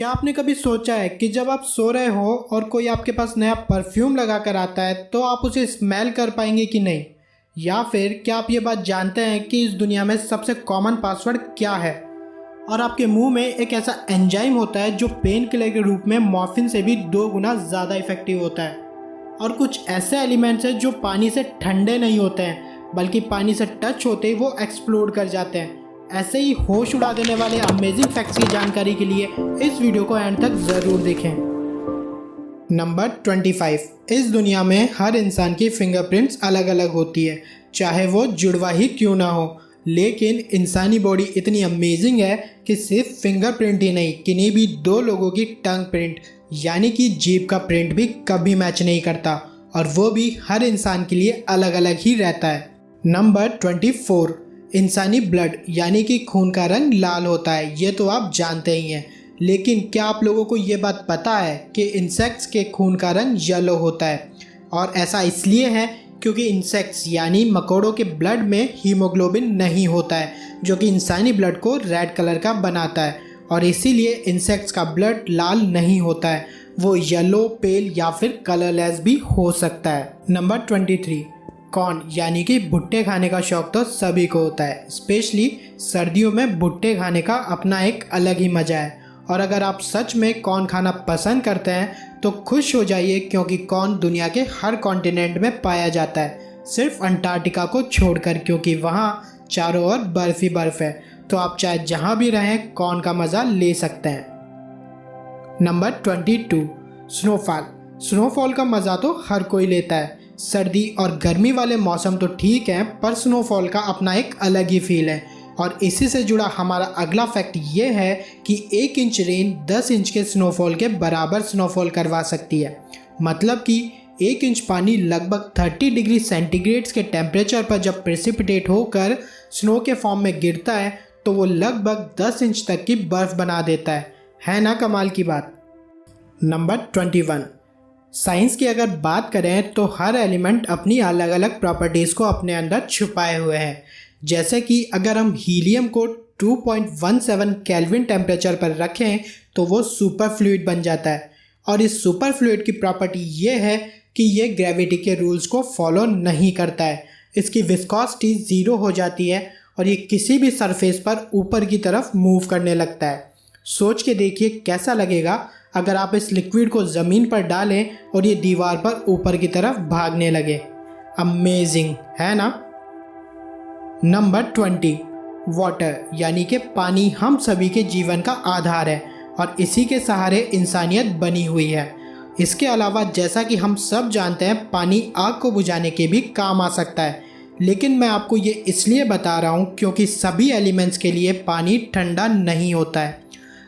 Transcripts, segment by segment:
क्या आपने कभी सोचा है कि जब आप सो रहे हो और कोई आपके पास नया परफ्यूम लगा कर आता है तो आप उसे स्मेल कर पाएंगे कि नहीं। या फिर क्या आप ये बात जानते हैं कि इस दुनिया में सबसे कॉमन पासवर्ड क्या है। और आपके मुंह में एक ऐसा एंजाइम होता है जो पेन किलर के रूप में मॉर्फिन से भी 2 गुना ज़्यादा इफेक्टिव होता है। और कुछ ऐसे एलिमेंट्स हैं जो पानी से ठंडे नहीं होते हैं बल्कि पानी से टच होते ही वो एक्सप्लोड कर जाते हैं। ऐसे ही होश उड़ा देने वाले अमेजिंग फैक्ट्स की जानकारी के लिए इस वीडियो को एंड तक ज़रूर देखें। नंबर 25। इस दुनिया में हर इंसान की फिंगरप्रिंट्स अलग अलग होती है, चाहे वो जुड़वा ही क्यों ना हो। लेकिन इंसानी बॉडी इतनी अमेजिंग है कि सिर्फ फिंगरप्रिंट ही नहीं, किन्हीं भी 2 लोगों की टंग प्रिंट यानी कि जीभ का प्रिंट भी कभी मैच नहीं करता, और वो भी हर इंसान के लिए अलग अलग ही रहता है। नंबर 24। इंसानी ब्लड यानी कि खून का रंग लाल होता है, ये तो आप जानते ही हैं। लेकिन क्या आप लोगों को ये बात पता है कि इंसेक्ट्स के खून का रंग येलो होता है। और ऐसा इसलिए है क्योंकि इंसेक्ट्स यानी मकोड़ों के ब्लड में हीमोग्लोबिन नहीं होता है, जो कि इंसानी ब्लड को रेड कलर का बनाता है। और इसीलिए इंसेक्ट्स का ब्लड लाल नहीं होता है, वो येलो, पेल या फिर कलरलेस भी हो सकता है। नंबर 23। कॉर्न यानी कि भुट्टे खाने का शौक तो सभी को होता है। स्पेशली सर्दियों में भुट्टे खाने का अपना एक अलग ही मज़ा है। और अगर आप सच में कॉर्न खाना पसंद करते हैं तो खुश हो जाइए, क्योंकि कॉर्न दुनिया के हर कॉन्टिनेंट में पाया जाता है, सिर्फ अंटार्कटिका को छोड़कर, क्योंकि वहाँ चारों ओर बर्फ ही बर्फ है। तो आप चाहे जहाँ भी रहें कॉर्न का मज़ा ले सकते हैं। नंबर 22। स्नोफॉल। स्नोफॉल का मज़ा तो हर कोई लेता है। सर्दी और गर्मी वाले मौसम तो ठीक है, पर स्नोफॉल का अपना एक अलग ही फील है। और इसी से जुड़ा हमारा अगला फैक्ट ये है कि 1 इंच रेन 10 इंच के स्नोफॉल के बराबर स्नोफॉल करवा सकती है। मतलब कि 1 इंच पानी लगभग 30 डिग्री सेंटीग्रेड्स के टेम्परेचर पर जब प्रेसिपिटेट होकर स्नो के फॉर्म में गिरता है तो वो लगभग 10 इंच तक की बर्फ़ बना देता है ना कमाल की बात। नंबर 21। साइंस की अगर बात करें तो हर एलिमेंट अपनी अलग अलग प्रॉपर्टीज़ को अपने अंदर छुपाए हुए हैं। जैसे कि अगर हम हीलियम को 2.17 केल्विन टेम्परेचर पर रखें तो वो सुपर फ्लूइड बन जाता है। और इस सुपर फ्लूइड की प्रॉपर्टी ये है कि ये ग्रेविटी के रूल्स को फॉलो नहीं करता है। इसकी विस्कोसिटी 0 हो जाती है और ये किसी भी सरफेस पर ऊपर की तरफ मूव करने लगता है। सोच के देखिए कैसा लगेगा अगर आप इस लिक्विड को ज़मीन पर डालें और ये दीवार पर ऊपर की तरफ भागने लगे। अमेजिंग है ना। नंबर 20। वाटर यानी कि पानी हम सभी के जीवन का आधार है और इसी के सहारे इंसानियत बनी हुई है। इसके अलावा जैसा कि हम सब जानते हैं, पानी आग को बुझाने के भी काम आ सकता है। लेकिन मैं आपको ये इसलिए बता रहा हूँ क्योंकि सभी एलिमेंट्स के लिए पानी ठंडा नहीं होता है।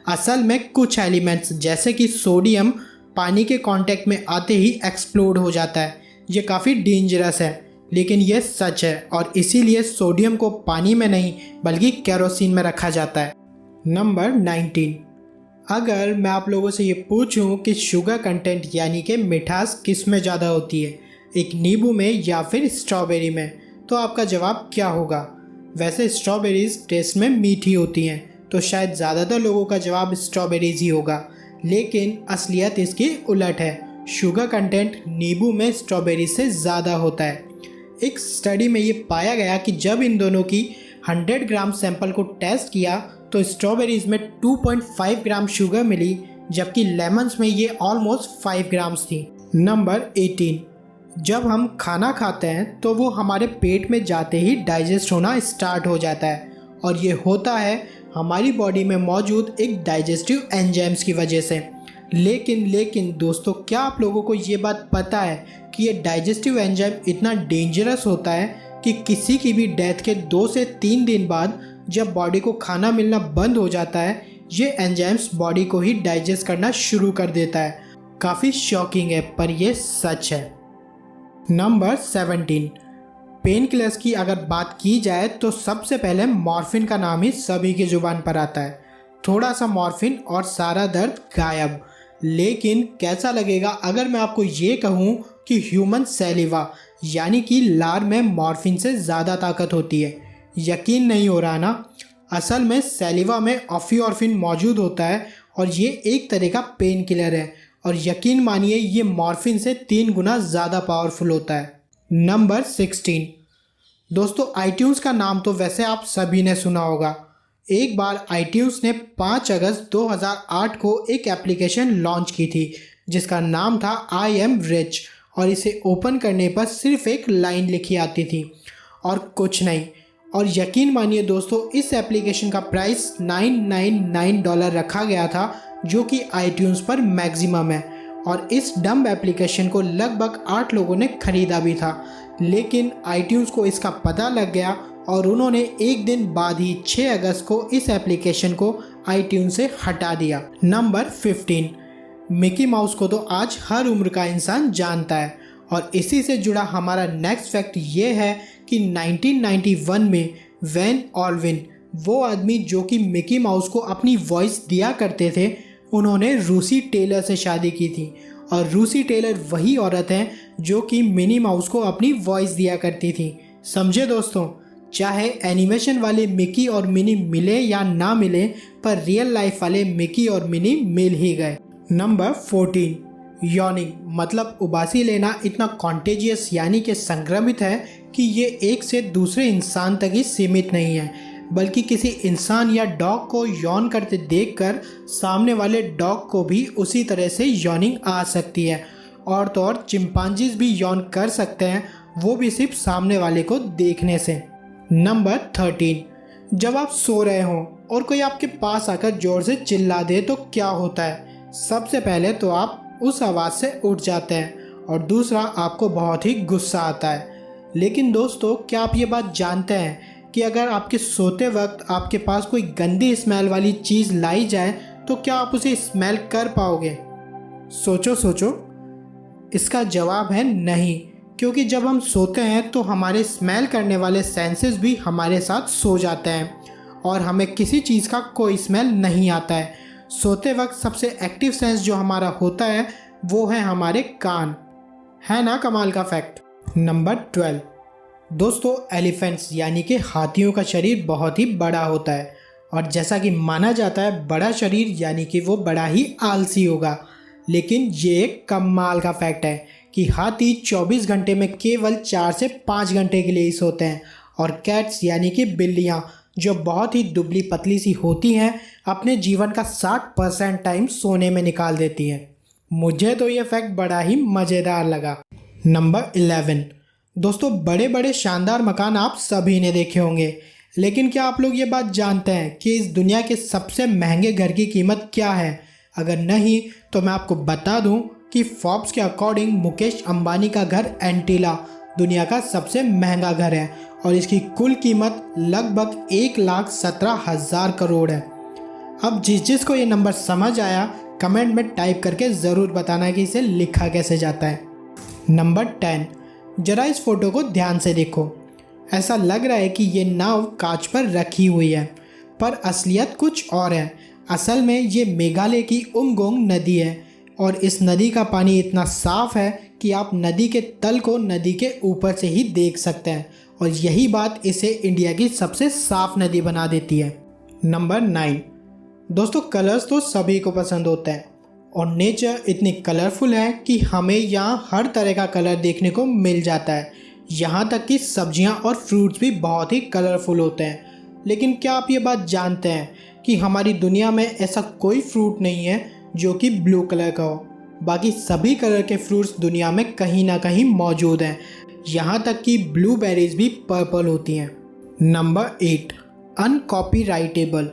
असल में कुछ एलिमेंट्स जैसे कि सोडियम पानी के कांटेक्ट में आते ही एक्सप्लोड हो जाता है। ये काफ़ी डेंजरस है, लेकिन ये सच है और इसीलिए सोडियम को पानी में नहीं बल्कि केरोसिन में रखा जाता है। नंबर 19। अगर मैं आप लोगों से ये पूछूं कि शुगर कंटेंट यानी कि मिठास किस में ज़्यादा होती है, एक नींबू में या फिर स्ट्रॉबेरी में, तो आपका जवाब क्या होगा। वैसे स्ट्रॉबेरीज टेस्ट में मीठी होती हैं, तो शायद ज़्यादातर लोगों का जवाब स्ट्रॉबेरीज ही होगा। लेकिन असलियत इसकी उलट है। शुगर कंटेंट नींबू में स्ट्रॉबेरी से ज़्यादा होता है। एक स्टडी में ये पाया गया कि जब इन दोनों की 100 ग्राम सैंपल को टेस्ट किया तो स्ट्रॉबेरीज में 2.5 ग्राम शुगर मिली, जबकि लेमन्स में ये ऑलमोस्ट 5 ग्राम्स थी। नंबर 18। जब हम खाना खाते हैं तो वो हमारे पेट में जाते ही डाइजेस्ट होना स्टार्ट हो जाता है, और ये होता है हमारी बॉडी में मौजूद एक डाइजेस्टिव एंजाइम्स की वजह से। लेकिन दोस्तों, क्या आप लोगों को ये बात पता है कि ये डाइजेस्टिव एंजाइम इतना डेंजरस होता है कि किसी की भी डेथ के 2 से 3 दिन बाद जब बॉडी को खाना मिलना बंद हो जाता है, ये एंजाइम्स बॉडी को ही डाइजेस्ट करना शुरू कर देता है। काफ़ी शॉकिंग है, पर ये सच है। नंबर 17। पेन किलर्स की अगर बात की जाए तो सबसे पहले मॉर्फिन का नाम ही सभी की ज़ुबान पर आता है। थोड़ा सा मॉर्फिन और सारा दर्द गायब। लेकिन कैसा लगेगा अगर मैं आपको ये कहूँ कि ह्यूमन सैलिवा यानी कि लार में मॉर्फिन से ज़्यादा ताकत होती है। यकीन नहीं हो रहा ना। असल में सैलिवा में ऑफियोर्फिन मौजूद होता है और ये एक तरह का पेन किलर है और यकीन मानिए ये मॉर्फिन से 3 गुना ज़्यादा पावरफुल होता है। नंबर 16। दोस्तों आईट्यून्स का नाम तो वैसे आप सभी ने सुना होगा। एक बार आईट्यून्स ने 5 अगस्त 2008 को एक एप्लीकेशन लॉन्च की थी जिसका नाम था आई एम रिच, और इसे ओपन करने पर सिर्फ एक लाइन लिखी आती थी और कुछ नहीं। और यकीन मानिए दोस्तों इस एप्लीकेशन का प्राइस $999 रखा गया था जो कि आईट्यून्स पर मैक्सिमम है, और इस डम्ब एप्लीकेशन को लगभग 8 लोगों ने खरीदा भी था। लेकिन आईट्यून्स को इसका पता लग गया और उन्होंने एक दिन बाद ही 6 अगस्त को इस एप्लीकेशन को आईट्यून्स से हटा दिया। नंबर 15। मिकी माउस को तो आज हर उम्र का इंसान जानता है, और इसी से जुड़ा हमारा नेक्स्ट फैक्ट ये है कि 1991 में वैन ऑल्विन, वो आदमी जो कि मिकी माउस को अपनी वॉइस दिया करते थे, उन्होंने रूसी टेलर से शादी की थी। और रूसी टेलर वही औरत हैं जो कि मिनी माउस को अपनी वॉइस दिया करती थी। समझे दोस्तों, चाहे एनिमेशन वाले मिकी और मिनी मिले या ना मिले, पर रियल लाइफ वाले मिकी और मिनी मिल ही गए। नंबर 14। यॉर्निंग मतलब उबासी लेना इतना कॉन्टेजियस यानी कि संक्रमित है कि ये एक से दूसरे इंसान तक ही सीमित नहीं है, बल्कि किसी इंसान या डॉग को यॉन करते देखकर सामने वाले डॉग को भी उसी तरह से यॉर्निंग आ सकती है। और तो और चिंपांजीज भी यॉन कर सकते हैं, वो भी सिर्फ सामने वाले को देखने से। नंबर 13। जब आप सो रहे हो और कोई आपके पास आकर जोर से चिल्ला दे तो क्या होता है? सबसे पहले तो आप उस आवाज़ से उठ जाते हैं और दूसरा आपको बहुत ही गुस्सा आता है। लेकिन दोस्तों क्या आप ये बात जानते हैं कि अगर आपके सोते वक्त आपके पास कोई गंदी स्मेल वाली चीज़ लाई जाए तो क्या आप उसे स्मेल कर पाओगे? सोचो सोचो। इसका जवाब है नहीं, क्योंकि जब हम सोते हैं तो हमारे स्मेल करने वाले सेंसेस भी हमारे साथ सो जाते हैं और हमें किसी चीज़ का कोई स्मेल नहीं आता है। सोते वक्त सबसे एक्टिव सेंस जो हमारा होता है वो है हमारे कान। है ना कमाल का फैक्ट। नंबर 12। दोस्तों एलिफेंट्स यानी कि हाथियों का शरीर बहुत ही बड़ा होता है, और जैसा कि माना जाता है बड़ा शरीर यानी कि वो बड़ा ही आलसी होगा। लेकिन ये एक कमाल का फैक्ट है कि हाथी 24 घंटे में केवल 4 से 5 घंटे के लिए ही सोते हैं, और कैट्स यानी कि बिल्लियाँ जो बहुत ही दुबली पतली सी होती हैं अपने जीवन का 60% टाइम सोने में निकाल देती हैं। मुझे तो ये फैक्ट बड़ा ही मज़ेदार लगा। नंबर 11। दोस्तों बड़े बड़े शानदार मकान आप सभी ने देखे होंगे, लेकिन क्या आप लोग ये बात जानते हैं कि इस दुनिया के सबसे महंगे घर की कीमत क्या है? अगर नहीं तो मैं आपको बता दूं कि फोर्ब्स के अकॉर्डिंग मुकेश अंबानी का घर एंटीला दुनिया का सबसे महंगा घर है और इसकी कुल कीमत लगभग 1,17,000 करोड़ है। अब जिसको ये नंबर समझ आया कमेंट में टाइप करके ज़रूर बताना कि इसे लिखा कैसे जाता है। नंबर 10। जरा इस फोटो को ध्यान से देखो। ऐसा लग रहा है कि ये नाव कांच पर रखी हुई है, पर असलियत कुछ और है। असल में ये मेघालय की उमगोंग नदी है और इस नदी का पानी इतना साफ़ है कि आप नदी के तल को नदी के ऊपर से ही देख सकते हैं, और यही बात इसे इंडिया की सबसे साफ़ नदी बना देती है। नंबर 9। दोस्तों कलर्स तो सभी को पसंद होते हैं और नेचर इतनी कलरफुल है कि हमें यहाँ हर तरह का कलर देखने को मिल जाता है। यहाँ तक कि सब्जियाँ और फ्रूट्स भी बहुत ही कलरफुल होते हैं। लेकिन क्या आप ये बात जानते हैं कि हमारी दुनिया में ऐसा कोई फ्रूट नहीं है जो कि ब्लू कलर का हो? बाकी सभी कलर के फ्रूट्स दुनिया में कहीं ना कहीं मौजूद हैं, यहाँ तक कि ब्लूबेरीज भी पर्पल होती हैं। नंबर 8। अनकॉपीराइटेबल।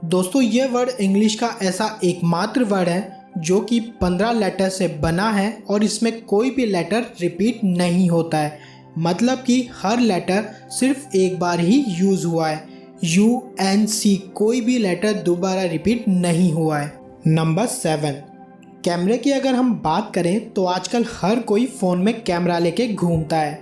दोस्तों ये वर्ड इंग्लिश का ऐसा एकमात्र वर्ड है जो कि 15 लेटर से बना है और इसमें कोई भी लेटर रिपीट नहीं होता है। मतलब कि हर लेटर सिर्फ एक बार ही यूज़ हुआ है। UNC कोई भी लेटर दोबारा रिपीट नहीं हुआ है। नंबर 7। कैमरे की अगर हम बात करें तो आजकल हर कोई फ़ोन में कैमरा लेके घूमता है।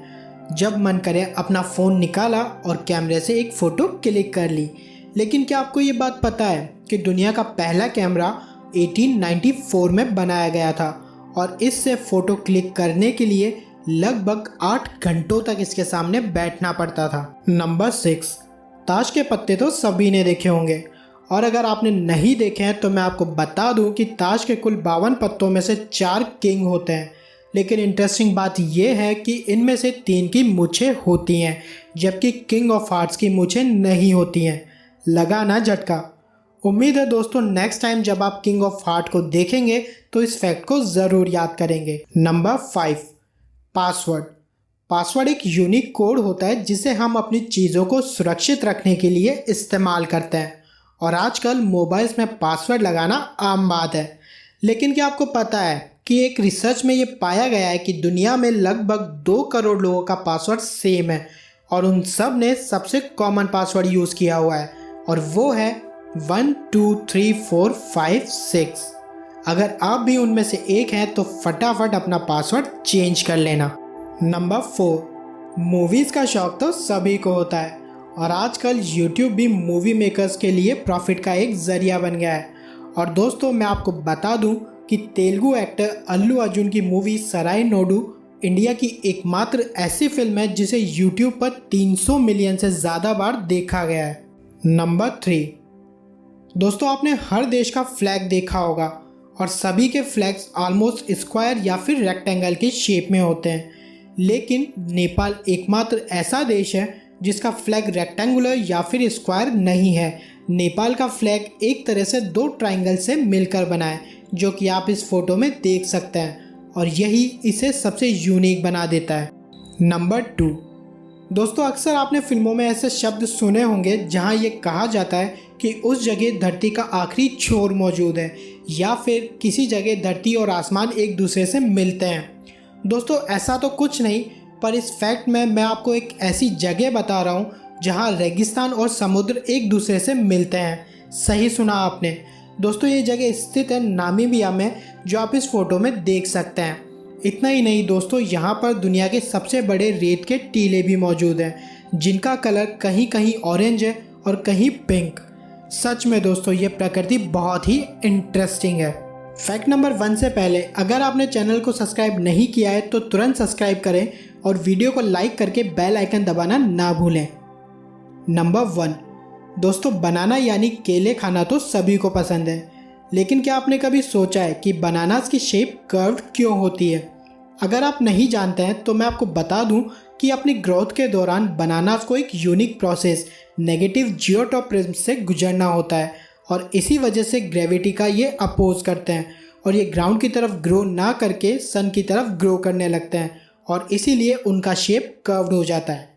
जब मन करे अपना फ़ोन निकाला और कैमरे से एक फ़ोटो क्लिक कर ली। लेकिन क्या आपको ये बात पता है कि दुनिया का पहला कैमरा 1894 में बनाया गया था और इससे फ़ोटो क्लिक करने के लिए लगभग 8 घंटों तक इसके सामने बैठना पड़ता था। नंबर 6। ताश के पत्ते तो सभी ने देखे होंगे और अगर आपने नहीं देखे हैं तो मैं आपको बता दूं कि ताश के कुल 52 पत्तों में से 4 किंग होते हैं, लेकिन इंटरेस्टिंग बात यह है कि इनमें से 3 की मूछें होती हैं जबकि किंग ऑफ हार्ट्स की मूछें नहीं होती हैं। लगा ना झटका। उम्मीद है दोस्तों नेक्स्ट टाइम जब आप किंग ऑफ हार्ट को देखेंगे तो इस फैक्ट को ज़रूर याद करेंगे। Number 5, password. पासवर्ड एक यूनिक कोड होता है जिसे हम अपनी चीज़ों को सुरक्षित रखने के लिए इस्तेमाल करते हैं, और आजकल मोबाइल्स में पासवर्ड लगाना आम बात है। लेकिन क्या आपको पता है कि एक रिसर्च में ये पाया गया है कि दुनिया में लगभग 2 करोड़ लोगों का पासवर्ड सेम है और उन सब ने सबसे कॉमन पासवर्ड यूज़ किया हुआ है, और वो है 1 2 3 4 5 6। अगर आप भी उनमें से एक हैं तो फटाफट अपना पासवर्ड चेंज कर लेना। नंबर 4, मूवीज़ का शौक़ तो सभी को होता है और आजकल यूट्यूब भी मूवी मेकर्स के लिए प्रॉफिट का एक ज़रिया बन गया है। और दोस्तों मैं आपको बता दूं कि तेलुगु एक्टर अल्लू अर्जुन की मूवी सराय नोडु इंडिया की एकमात्र ऐसी फिल्म है जिसे यूट्यूब पर 300 मिलियन से ज़्यादा बार देखा गया है। नंबर 3, दोस्तों आपने हर देश का फ्लैग देखा होगा और सभी के फ्लैग्स ऑलमोस्ट स्क्वायर या फिर रेक्टेंगल की शेप में होते हैं, लेकिन नेपाल एकमात्र ऐसा देश है जिसका फ्लैग रेक्टेंगुलर या फिर स्क्वायर नहीं है। नेपाल का फ्लैग एक तरह से 2 ट्रायंगल से मिलकर बना है, जो कि आप इस फोटो में देख सकते हैं, और यही इसे सबसे यूनिक बना देता है। नंबर 2, दोस्तों अक्सर आपने फिल्मों में ऐसे शब्द सुने होंगे जहां ये कहा जाता है कि उस जगह धरती का आखिरी छोर मौजूद है, या फिर किसी जगह धरती और आसमान एक दूसरे से मिलते हैं। दोस्तों ऐसा तो कुछ नहीं, पर इस फैक्ट में मैं आपको एक ऐसी जगह बता रहा हूँ जहाँ रेगिस्तान और समुद्र एक दूसरे से मिलते हैं। सही सुना आपने दोस्तों, ये जगह स्थित है नामीबिया में, जो आप इस फोटो में देख सकते हैं। इतना ही नहीं दोस्तों, यहाँ पर दुनिया के सबसे बड़े रेत के टीले भी मौजूद हैं, जिनका कलर कहीं कहीं ऑरेंज है और कहीं पिंक। सच में दोस्तों ये प्रकृति बहुत ही इंटरेस्टिंग है। फैक्ट नंबर 1 से पहले अगर आपने चैनल को सब्सक्राइब नहीं किया है तो तुरंत सब्सक्राइब करें और वीडियो को लाइक करके बेल आइकन दबाना ना भूलें। नंबर 1, दोस्तों बनाना यानी केले खाना तो सभी को पसंद है, लेकिन क्या आपने कभी सोचा है कि बनानास की शेप कर्व्ड क्यों होती है? अगर आप नहीं जानते हैं तो मैं आपको बता दूं कि अपनी ग्रोथ के दौरान बनानास को एक यूनिक प्रोसेस नेगेटिव जियोटॉप्रिज्म से गुजरना होता है, और इसी वजह से ग्रेविटी का ये अपोज करते हैं और ये ग्राउंड की तरफ ग्रो ना करके सन की तरफ ग्रो करने लगते हैं, और इसीलिए उनका शेप कर्व्ड हो जाता है।